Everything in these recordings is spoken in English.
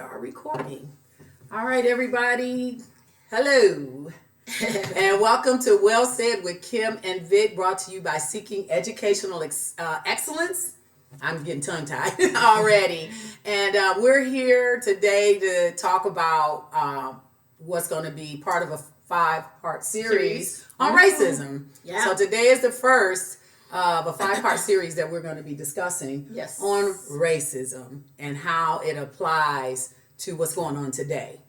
are recording. All right, everybody. Hello. And welcome to Well Said with Kim and Vic, brought to you by Seeking Educational Excellence. I'm getting tongue-tied already. And we're here today to talk about what's going to be part of a 5-part series on racism. Yeah. So today is the first of a 5-part series that we're going to be discussing on racism and how it applies to what's going on today.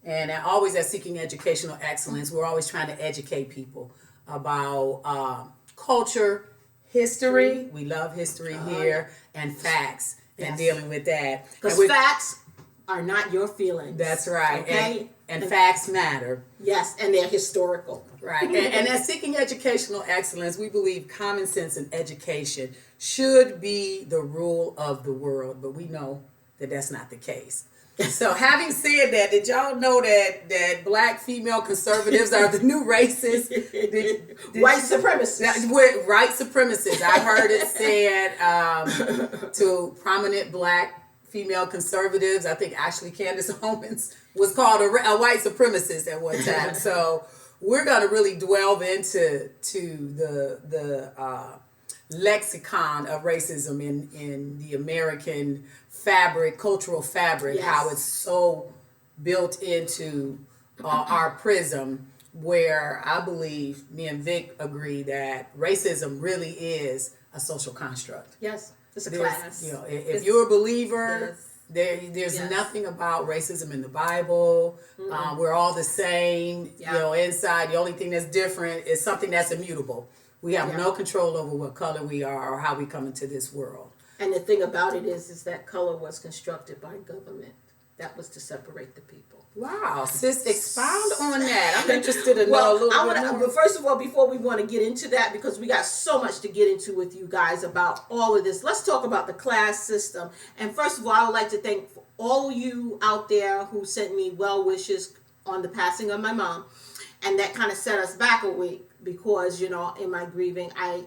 And always at Seeking Educational Excellence, we're always trying to educate people about culture, history. We love history here, and facts, and dealing with that. Because facts are not your feelings. That's right. Okay? And facts matter. Yes, and they're historical. Right. And at Seeking Educational Excellence, we believe common sense and education should be the rule of the world, but we know that that's not the case. So having said that, did y'all know that black female conservatives are the new racists? White supremacists. White supremacists. I heard it said to prominent black female conservatives. I think actually Candace Owens was called a white supremacist at one time. So we're going to really delve into the lexicon of racism in the American fabric, cultural fabric, how it's so built into our prism, where I believe me and Vic agree that racism really is a social construct. Yes, it's a class. You know, if you're a believer, there's nothing about racism in the Bible. We're all the same. You know, inside, the only thing that's different is something that's immutable. We have no control over what color we are or how we come into this world. And the thing about it is that color was constructed by government. That was to separate the people. Wow, sis, expound on that. I'm interested to know a little bit more. But first of all, before we want to get into that, because we got so much to get into with you guys about all of this, let's talk about the class system. And first of all, I would like to thank all of you out there who sent me well wishes on the passing of my mom. And that kind of set us back a week because, you know, in my grieving, I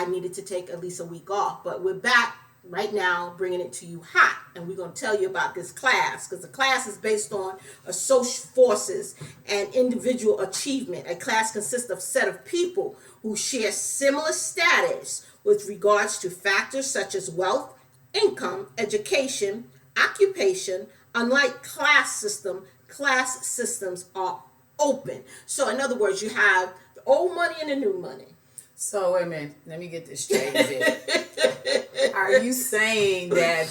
needed to take at least a week off. But we're back right now bringing it to you hot. And we're going to tell you about this class, because the class is based on social forces and individual achievement. A class consists of a set of people who share similar status with regards to factors such as wealth, income, education, occupation. Unlike class systems are open. So in other words, you have the old money and the new money. So wait a minute, let me get this straight. Are you saying that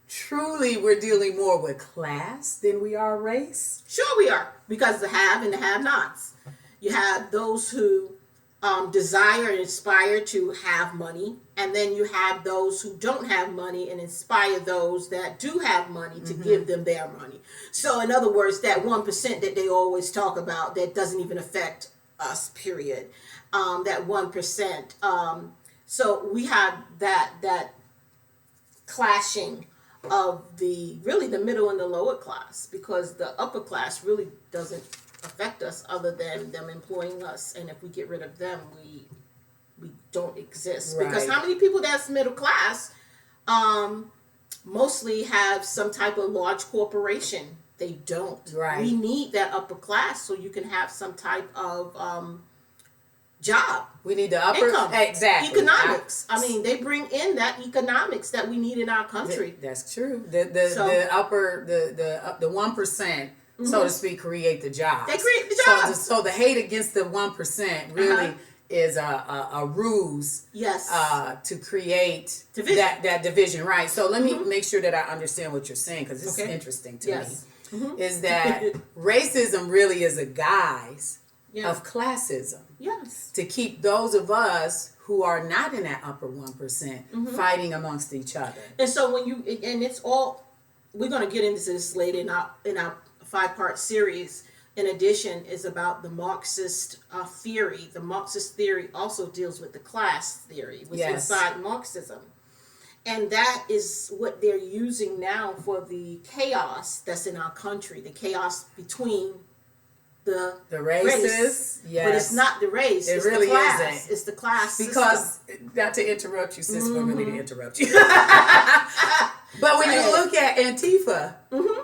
truly we're dealing more with class than we are race? Sure we are, because the have and the have-nots. You have those who desire and aspire to have money, and then you have those who don't have money and inspire those that do have money to give them their money. So in other words, that 1% that they always talk about that doesn't even affect us, period. That 1%. So we have that clashing of the middle and the lower class, because the upper class really doesn't affect us other than them employing us. And if we get rid of them, we don't exist. Right. Because how many people that's middle class mostly have some type of large corporation? They don't. Right. We need that upper class so you can have some type of job. We need the upper income. Exactly. Economics. I mean, they bring in that economics that we need in our country. That's true. The upper the 1%, so to speak, create the jobs. They create the jobs. So the hate against the 1% really is a ruse. Yes. To create division. that division, right? So let me make sure that I understand what you're saying, because this is interesting to me. Is that racism really is a guise of classism. Yes. To keep those of us who are not in that upper 1% fighting amongst each other. And so it's all, we're going to get into this later in our 5-part series. In addition, is about the Marxist theory. The Marxist theory also deals with the class theory, which is inside Marxism. And that is what they're using now for the chaos that's in our country, the chaos between the races. Yes. But it's not the race. It's really the class. isn't. It's the class because, system. Not to interrupt you, sis, but really to interrupt you. But when you look at Antifa,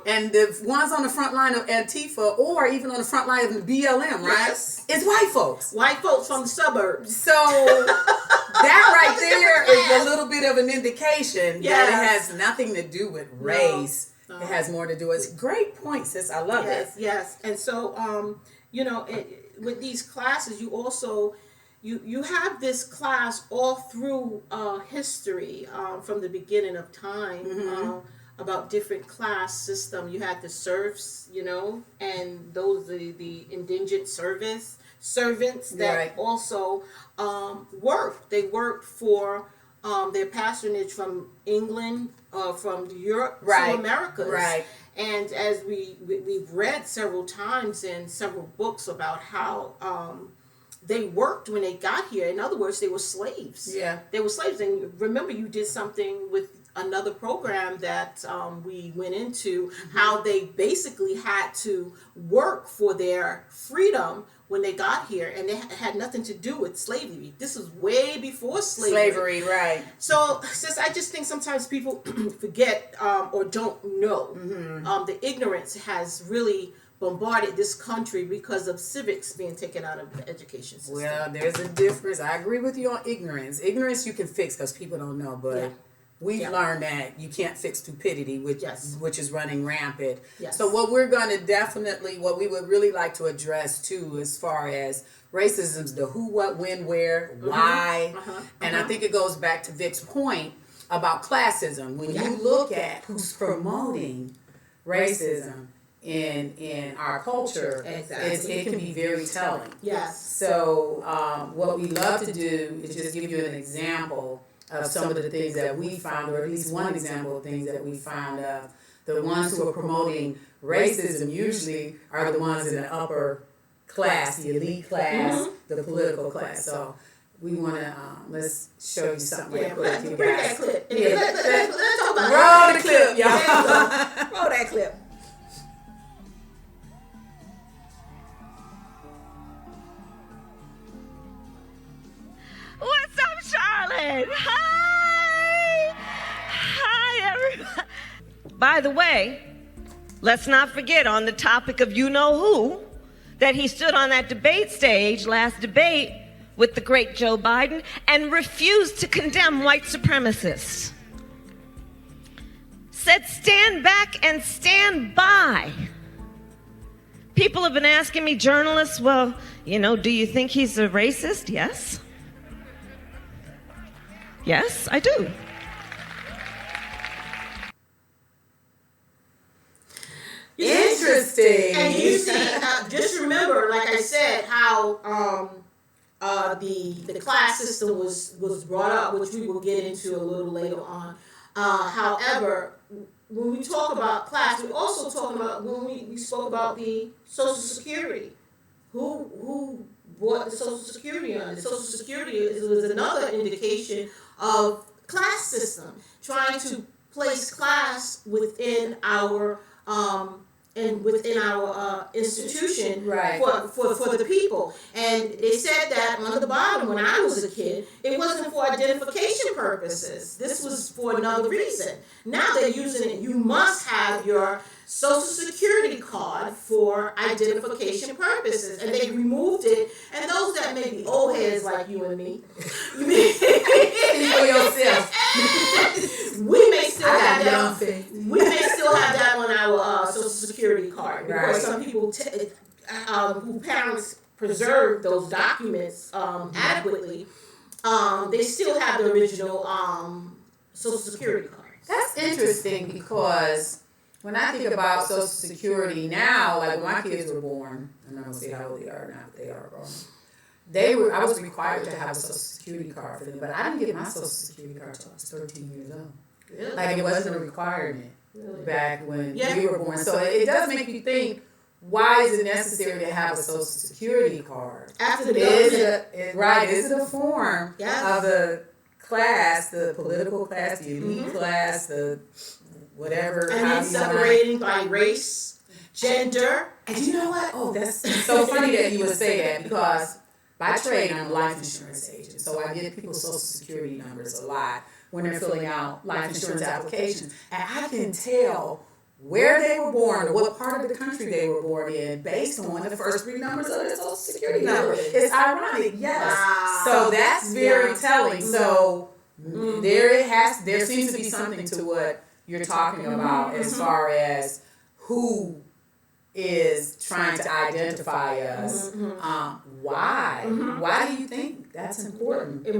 And the ones on the front line of Antifa or even on the front line of the BLM, right? Yes. It's white folks. White folks from the suburbs. So that right there is a little bit of an indication that it Yes. has nothing to do with race. It has more to do with great point, sis. I love it. Yes. And so, you know, with these classes, you also you have this class all through history from the beginning of time. About different class system. You had the serfs, you know, and those are the indigent servants that also worked. They worked for their patronage from England, from Europe to Americas. Right. And as we've read several times in several books about how they worked when they got here. In other words, they were slaves. Yeah. They were slaves. And remember, you did something with another program that we went into, how they basically had to work for their freedom when they got here, and it had nothing to do with slavery. This was way before slavery. Right. So, sis, I just think sometimes people forget or don't know. The ignorance has really bombarded this country because of civics being taken out of the education system. Well, there's a difference. I agree with you on ignorance. Ignorance you can fix because people don't know, but we've learned that you can't fix stupidity, which is running rampant. So what we're going to what we would really like to address too, as far as racism's the who, what, when, where, why. And I think it goes back to Vic's point about classism. When you look at who's promoting racism in our culture, it can be very telling. So what we love to do is just give you an example of some of the things that we found, or at least one example of things that we found of. The ones who are promoting racism usually are the ones in the upper class, the elite class, the political class. So we want to, let's show you something real quick, you guys. Let's talk about Roll the clip, y'all. Roll that clip. What's up, Charlotte? Hi! Hi, everybody. By the way, let's not forget on the topic of you-know-who, that he stood on that debate stage, last debate, with the great Joe Biden, and refused to condemn white supremacists. Said, stand back and stand by. People have been asking me, journalists, well, you know, do you think he's a racist? Yes. Yes, I do. Interesting. And you see, just remember, like I said, how the class system was brought up, which we will get into a little later on. However, when we talk about class, we also talk about when we spoke about the Social Security. Who brought the Social Security on? The Social Security was another indication of class system, trying to place class within our institution for the people. And they said that on the bottom when I was a kid, it wasn't for identification purposes. This was for another reason. Now they're using it. You must have your Social Security card for identification purposes, and they removed it. And those that may be old heads like you and me, for yourself. we may still have that. We may still have that on our Social Security card because some people, who parents preserve those documents adequately, they still have the original Social Security card. That's interesting because when I think about Social Security now, like when my kids were born, I'm not gonna say how old they are now, but they are grown. I was required to have a Social Security card for them, but I didn't get my Social Security card until I was 13 years old. Really? Like it wasn't a requirement back when we were born. So it does make you think, why is it necessary to have a Social Security card? After the Is it a form Yes. of the class, the political class, the elite class, the whatever. And then separating by race, gender. And you know what? Oh, that's so funny that you would say that because by trade, I'm a life insurance agent. So I get people's Social Security numbers a lot when they're filling out life insurance applications. And I can tell where they were born or what part of the country they were born in based on the first three numbers of their social security number. It's ironic, yes. Wow. So that's very Yeah. telling. So there seems to be something to what you're talking about as far as who is trying to identify us. Why? Why do you think that's important? And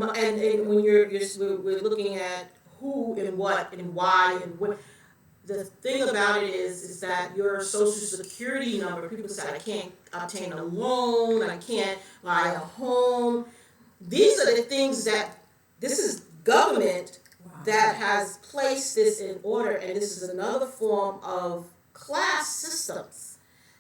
when we're looking at who and what and why and what, the thing about it is that your social security number, people say, I can't obtain a loan, I can't buy a home. These are the things that, this is government that has placed this in order, and this is another form of class systems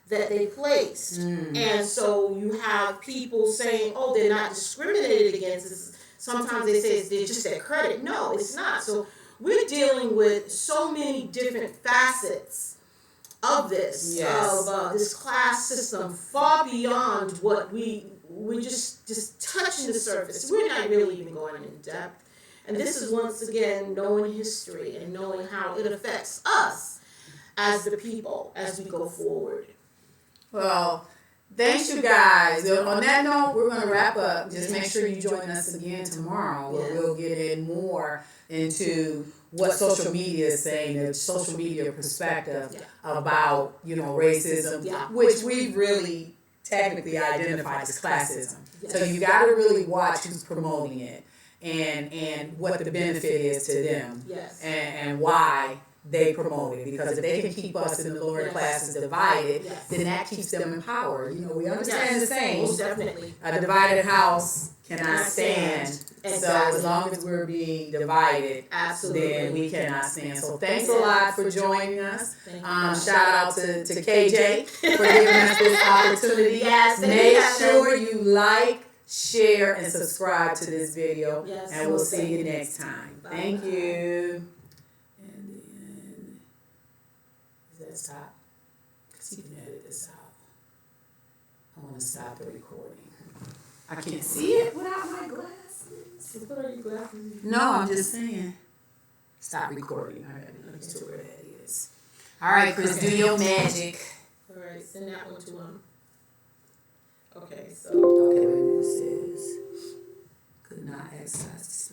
that they placed. And so you have people saying, oh, they're not discriminated against. Sometimes they say it's just their credit. No, it's not. So we're dealing with so many different facets of this, Yes. of this class system, far beyond what we're just touching the surface. We're not really even going in depth. And this is once again knowing history and knowing how it affects us as the people as we go forward. Well, thanks you guys. On that note, we're going to wrap up. Just make sure you join us again tomorrow where we'll get in more into what social media is saying, the social media perspective about, racism, which we really technically identified as classism. So you got to really watch who's promoting it and what the benefit is to them and why they promote it. Because if they can keep us in the lower classes divided, then that keeps them empowered. We understand the saying, Most definitely. a divided house cannot stand. Exactly. So as long as we're being divided, Absolutely. then we cannot stand. So thanks a lot for joining us. Thank you. Shout out to KJ for giving us this opportunity. Yes, thank Make you. sure you like, share, and subscribe to this video. Yes, And we'll most see you definitely. next time. Bye. Thank you. And then, is that stop? Because you can edit this out. I want to stop the recording. I can't see it without my glasses. Put on your glasses. No, I'm just saying. Stop recording. I gotta look to where that is. All right, Chris, do your magic. All right, send that one to him. Okay, so. Okay, wait, this is could not access